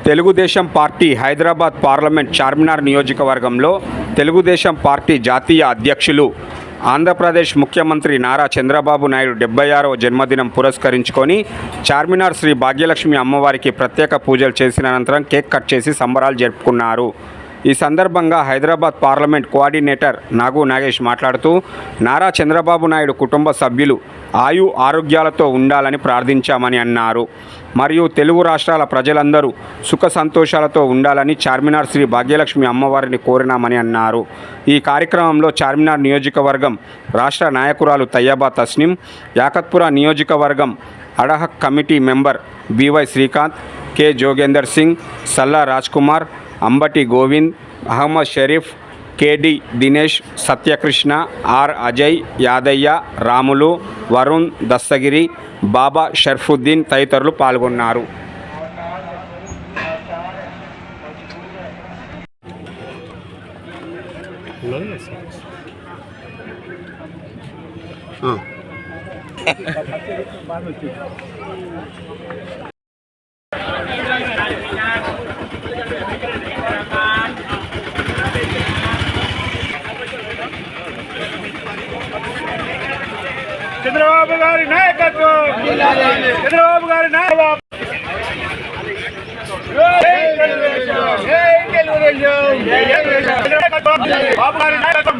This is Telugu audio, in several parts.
తెలుగుదేశం పార్టీ హైదరాబాద్ పార్లమెంట్ చార్మినార్ నియోజకవర్గంలో తెలుగుదేశం పార్టీ జాతీయ అధ్యక్షులు ఆంధ్రప్రదేశ్ ముఖ్యమంత్రి నారా చంద్రబాబు నాయుడు 76వ జన్మదినం పురస్కరించుకొని చార్మినార్ శ్రీ భాగ్యలక్ష్మి అమ్మవారికి ప్రత్యేక పూజలు చేసిన అనంతరం కేక్ కట్ చేసి సంబరాలు జరుపుకున్నారు. ఈ సందర్భంగా హైదరాబాద్ పార్లమెంట్ కోఆర్డినేటర్ నాగు నాగేష్ మాట్లాడుతూ నారా చంద్రబాబు నాయుడు కుటుంబ సభ్యులు ఆయు ఆరోగ్యాలతో ఉండాలని ప్రార్థించామని అన్నారు. మరియు తెలుగు రాష్ట్రాల ప్రజలందరూ సుఖ సంతోషాలతో ఉండాలని చార్మినార్ శ్రీ భాగ్యలక్ష్మి అమ్మవారిని కోరినామని అన్నారు. ఈ కార్యక్రమంలో చార్మినార్ నియోజకవర్గం రాష్ట్ర నాయకురాలు తయ్యబా తస్నిం, యాకత్పుర నియోజకవర్గం ad hoc committee member BY Srikanth, K Jogender Singh, Salla Raj Kumar, Ambati Govind, Ahmed Sharif, KD Dinesh, Satyakrishna, R Ajay, Yadaiah, Ramulu, Varun, Dastagiri, Baba Sharfuddin తదితరులు పాల్గొన్నారు. చంద్రబాబు గారి నాయకత్వం, చంద్రబాబు గారి నాయకత్వం, బాబు గారి నాయకత్వం.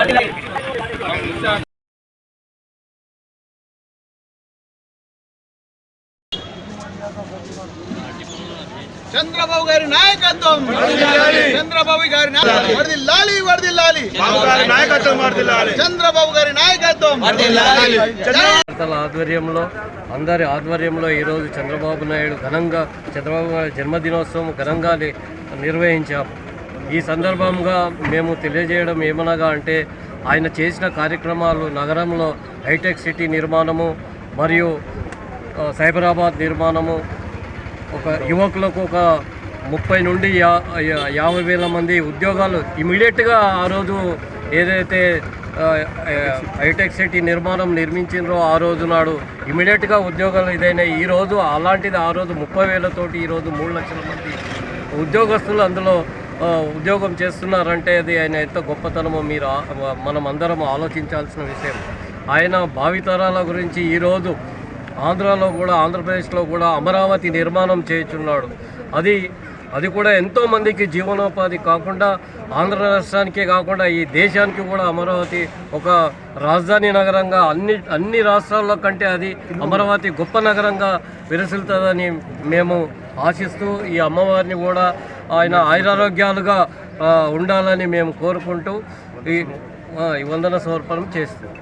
చంద్రబాబు గారి నాయకత్వం, చంద్రబాబు గారి వర్ధిల్లాలి, వర్ధిల్లాలి, చంద్రబాబు గారి నాయకత్వం. అందరి ఆధ్వర్యంలో ఈరోజు చంద్రబాబు నాయుడు చంద్రబాబు గారి జన్మదినోత్సవం ఘనంగా నిర్వహించాం. ఈ సందర్భంగా మేము తెలియజేయడం ఏమనగా అంటే ఆయన చేసిన కార్యక్రమాలు నగరంలో హైటెక్ సిటీ నిర్మాణము మరియు సైబరాబాద్ నిర్మాణము, ఒక యువకులకు ఒక 30 నుండి 50,000 మంది ఉద్యోగాలు ఇమీడియట్గా ఆ రోజు ఏదైతే హైటెక్ సిటీ నిర్మాణం నిర్మించిండ్రో ఆ రోజు నాడు ఇమీడియట్గా ఉద్యోగాలు ఇదైనాయి. ఈరోజు అలాంటిది ఆ రోజు 30,000తోటి ఈరోజు 3 లక్షల మంది ఉద్యోగస్తులు అందులో ఉద్యోగం చేస్తున్నారంటే అది ఆయన ఎంత గొప్పతనమో మనం అందరం ఆలోచించాల్సిన విషయం. ఆయన భావితరాల గురించి ఈరోజు ఆంధ్రప్రదేశ్లో కూడా అమరావతి నిర్మాణం చేయుచున్నాడు. అది కూడా ఎంతోమందికి జీవనోపాధి కాకుండా ఆంధ్ర రాష్ట్రానికే కాకుండా ఈ దేశానికి కూడా అమరావతి ఒక రాజధాని నగరంగా అన్ని రాష్ట్రాల్లో కంటే అది అమరావతి గొప్ప నగరంగా విరసిల్లుతుందని మేము ఆశిస్తూ ఈ అమ్మవారిని కూడా ఆయన ఆయురారోగ్యాలుగా ఉండాలని మేము కోరుకుంటూ ఈ వందన సమర్పణం చేస్తున్నాం.